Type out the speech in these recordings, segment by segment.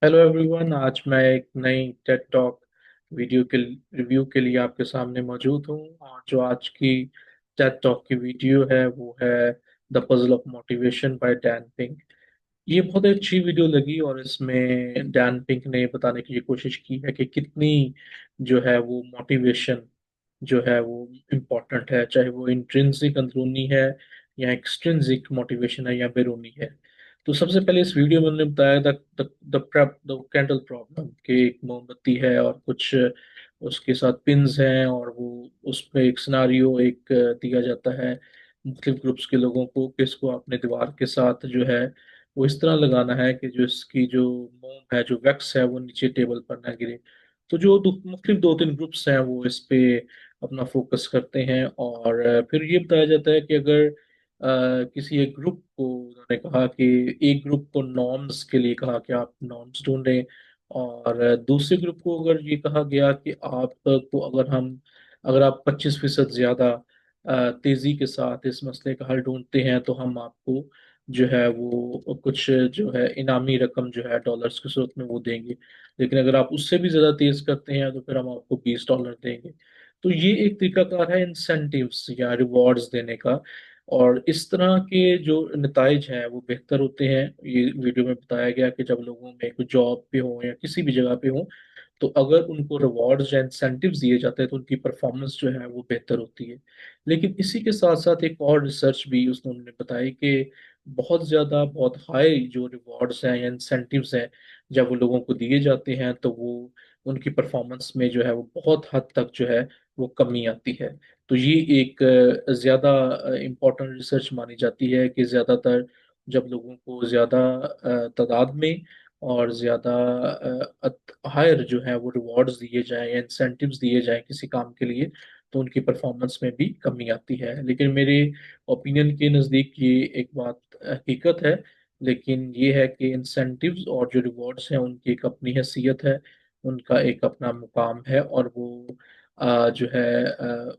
Hello everyone. आज मैं एक नई टेड टॉक वीडियो के रिव्यू के लिए आपके सामने मौजूद हूँ। और जो आज की टेड टॉक की वीडियो है वो है the puzzle of motivation by Dan Pink. ये बहुत अच्छी वीडियो लगी और इसमें डैन पिंक ने बताने की ये कोशिश की है कि कितनी जो है वो मोटिवेशन जो है वो इम्पोर्टेंट है, चाहे वो इंट्रिंसिक अंदरूनी है या एक्सट्रिंसिक मोटिवेशन है या बैरूनी है। तो सबसे पहले इस वीडियो में उन्होंने बताया द कैंडल प्रॉब्लम कि एक मोमबत्ती है और कुछ उसके साथ पिन्स हैं, और वो उसमें एक सिनारियो एक दिया जाता है मुख्तलिफ ग्रुप्स के लोगों को कि इसको अपने दीवार के साथ जो है वो इस तरह लगाना है कि जो इसकी जो मोम है, जो वैक्स है, वो नीचे टेबल पर ना गिरे। तो जो मुख्तलिफ दो तीन ग्रुप्स हैं वो इस पे अपना फोकस करते हैं। और फिर ये बताया जाता है कि अगर किसी एक ग्रुप को उन्होंने कहा कि एक ग्रुप को नॉर्म्स के लिए कहा कि आप नॉर्म्स ढूंढें, और दूसरे ग्रुप को अगर ये कहा गया कि आपको अगर आप 25% ज्यादा तेजी के साथ इस मसले का हल ढूंढते हैं तो हम आपको जो है वो कुछ जो है इनामी रकम जो है डॉलर्स के सूरत में वो देंगे। लेकिन अगर आप उससे भी ज्यादा तेज करते हैं तो फिर हम आपको $20 देंगे। तो ये एक तरीकाकार है इंसेंटिव्स या रिवॉर्ड्स देने का। और इस तरह के जो नताइज हैं वो बेहतर होते हैं। ये वीडियो में बताया गया कि जब लोगों में कोई जॉब पे हो या किसी भी जगह पे हो, तो अगर उनको रिवॉर्ड्स या इंसेंटिव्स दिए जाते हैं तो उनकी परफॉर्मेंस जो है वो बेहतर होती है। लेकिन इसी के साथ साथ एक और रिसर्च भी उन्होंने बताई कि बहुत हाई जो रिवॉर्ड्स हैं या इंसेंटिव्स हैं, जब वो लोगों को दिए जाते हैं तो वो उनकी परफॉर्मेंस में जो है वो बहुत हद तक जो है वो कमी आती है। तो ये एक ज़्यादा इम्पोर्टेंट रिसर्च मानी जाती है कि ज़्यादातर जब लोगों को ज़्यादा तादाद में और ज़्यादा हायर जो है वो रिवॉर्ड्स दिए जाएं या इंसेंटिव्स दिए जाएं किसी काम के लिए, तो उनकी परफॉर्मेंस में भी कमी आती है। लेकिन मेरे ओपिनियन के नज़दीक ये एक बात हकीकत है। लेकिन ये है कि इंसेंटिव्स और जो रिवॉर्ड्स हैं उनकी एक अपनी हैसियत है, उनका एक अपना मुकाम है, और वो जो है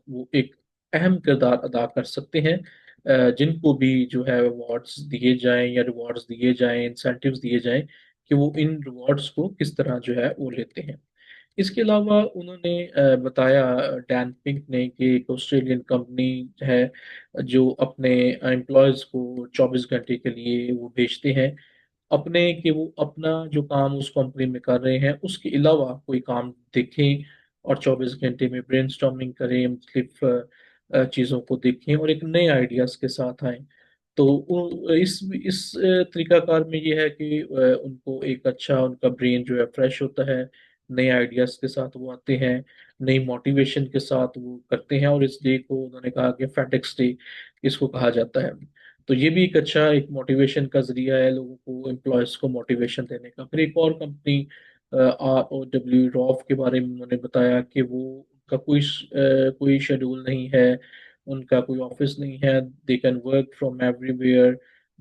वो एक अहम किरदार अदा कर सकते हैं। जिनको भी जो है अवार्ड्स दिए जाएं या रिवॉर्ड्स दिए जाएं, इंसेंटिव्स दिए जाएं, कि वो इन रिवॉर्ड्स को किस तरह जो है वो लेते हैं। इसके अलावा उन्होंने बताया डैन पिंक ने कि एक ऑस्ट्रेलियन कंपनी है जो अपने एम्प्लॉयज को 24 घंटे के लिए वो भेजते हैं अपने, कि वो अपना जो काम उस कंपनी में कर रहे हैं उसके अलावा कोई काम देखें और 24 घंटे में ब्रेनस्टॉर्मिंग करें, मुख्तलिफ चीज़ों को देखें और एक नए आइडियाज़ के साथ आए। तो इस तरीकाकार में ये है कि उनको एक अच्छा उनका ब्रेन जो है फ्रेश होता है, नए आइडियाज़ के साथ वो आते हैं, नई मोटिवेशन के साथ वो करते हैं। और इस डे को उन्होंने कहा कि फेडेक्स डे इसको कहा जाता है। तो ये भी एक अच्छा एक मोटिवेशन का जरिया है लोगों को, एम्प्लॉयज को मोटिवेशन देने का। फिर एक और कंपनी ROW रॉफ के बारे में उन्होंने बताया कि वो उनका कोई शेड्यूल नहीं है, उनका कोई ऑफिस नहीं है, they can work from everywhere,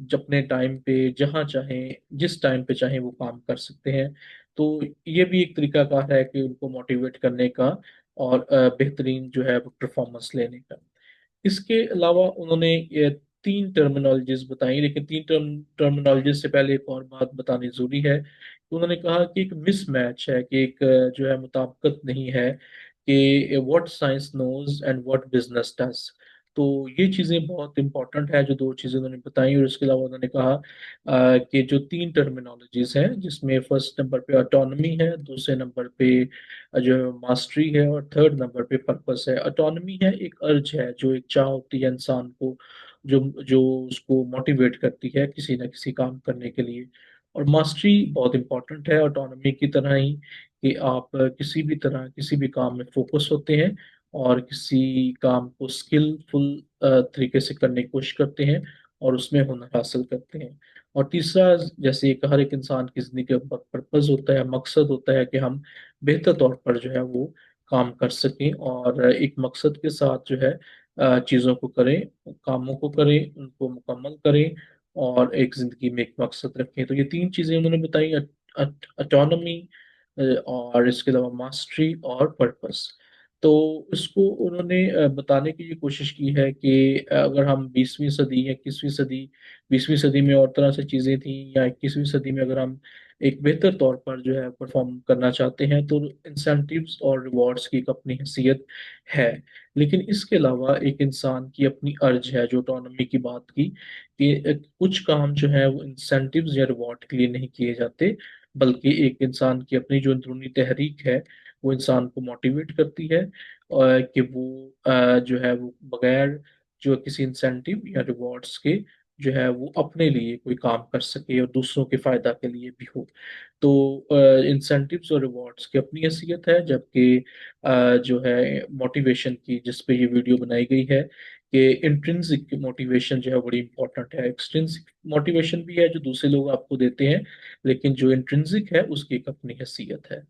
अपने टाइम पे जहाँ चाहें जिस टाइम पे चाहें वो काम कर सकते हैं। तो ये भी एक तरीका का है कि उनको मोटिवेट करने का और बेहतरीन जो है परफॉर्मेंस लेने का। इसके अलावा उन्होंने ये तीन टर्मिनोलॉजीज बताई, लेकिन तीन टर्मिनोलॉजीज से पहले एक और बात बतानी जरूरी है कि उन्होंने कहा कि एक मिसमैच है, कि एक जो है मुताबिकत नहीं है कि what science knows and what business does. तो ये चीज़ें बहुत इंपॉर्टेंट है जो दो चीज़ें उन्होंने बताई। और इसके अलावा उन्होंने कहा कि जो तीन टर्मिनोलॉजीज हैं जिसमें फर्स्ट नंबर पे ऑटोनॉमी है, दूसरे नंबर पे जो मास्टरी है, और थर्ड नंबर पे पर्पस है। ऑटोनॉमी है एक अर्ज है, जो एक चाह होती है इंसान को, जो जो उसको मोटिवेट करती है किसी ना किसी काम करने के लिए। और मास्टरी बहुत इंपॉर्टेंट है ऑटोनॉमी की तरह ही, कि आप किसी भी तरह किसी भी काम में फोकस होते हैं और किसी काम को स्किलफुल तरीके से करने की कोशिश करते हैं और उसमें हुनर हासिल करते हैं। और तीसरा, जैसे एक हर एक इंसान की जिंदगी का पर्पज होता है, मकसद होता है कि हम बेहतर तौर पर जो है वो काम कर सकें और एक मकसद के साथ जो है चीज़ों को करें, कामों को करें, उनको मुकम्मल करें और एक जिंदगी में एक मकसद रखें। तो ये तीन चीज़ें उन्होंने बताई, ऑटोनॉमी और इसके अलावा मास्टरी और पर्पस। तो इसको उन्होंने बताने की ये कोशिश की है कि अगर हम 20वीं सदी या 21वीं सदी, 20वीं सदी में और तरह से चीज़ें थी, या 21वीं सदी में अगर हम एक बेहतर तौर पर जो है परफॉर्म करना चाहते हैं, तो इंसेंटिव्स और रिवॉर्ड्स की एक अपनी हैसियत है। लेकिन इसके अलावा एक इंसान की अपनी अर्ज है, जो ऑटोनॉमी की बात की, कि कुछ काम जो है वो इंसेंटिव्स या रिवॉर्ड के लिए नहीं किए जाते, बल्कि एक इंसान की अपनी जो अंदरूनी तहरीक है वो इंसान को मोटिवेट करती है, और कि वो जो है वो बगैर जो किसी इंसेंटिव या रिवॉर्ड्स के जो है वो अपने लिए कोई काम कर सके और दूसरों के फायदा के लिए भी हो। तो इंसेंटिव्स और रिवॉर्ड्स की अपनी हैसियत है, जबकि जो है मोटिवेशन की, जिस पे ये वीडियो बनाई गई है, कि इंट्रिंसिक मोटिवेशन जो है बड़ी इंपॉर्टेंट है। एक्सट्रिंसिक मोटिवेशन भी है जो दूसरे लोग आपको देते हैं, लेकिन जो इंट्रिंसिक है उसकी एक अपनी हैसियत है।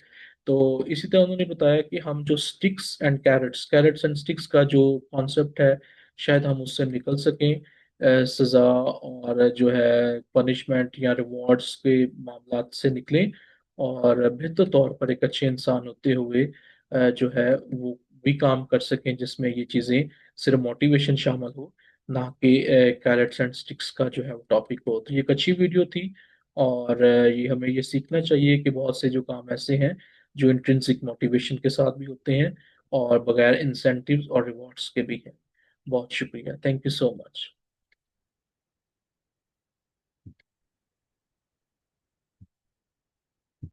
तो इसी तरह उन्होंने बताया कि हम जो sticks and carrots, carrots and sticks का जो कॉन्सेप्ट है, शायद हम उससे निकल सकें, सजा और जो है पनिशमेंट या रिवॉर्ड्स के मामला से निकलें, और बेहतर तौर पर एक अच्छे इंसान होते हुए जो है वो भी काम कर सकें, जिसमें ये चीज़ें सिर्फ मोटिवेशन शामिल हो, ना कि कैरेट्स एंड स्टिक्स का जो है वो टॉपिक हो। तो ये एक अच्छी वीडियो थी, और ये हमें ये सीखना चाहिए कि बहुत से जो काम ऐसे हैं जो इंट्रिंसिक मोटिवेशन के साथ भी होते हैं, और बगैर इंसेंटिव्स और रिवॉर्ड्स के भी हैं। बहुत शुक्रिया, थैंक यू सो मच।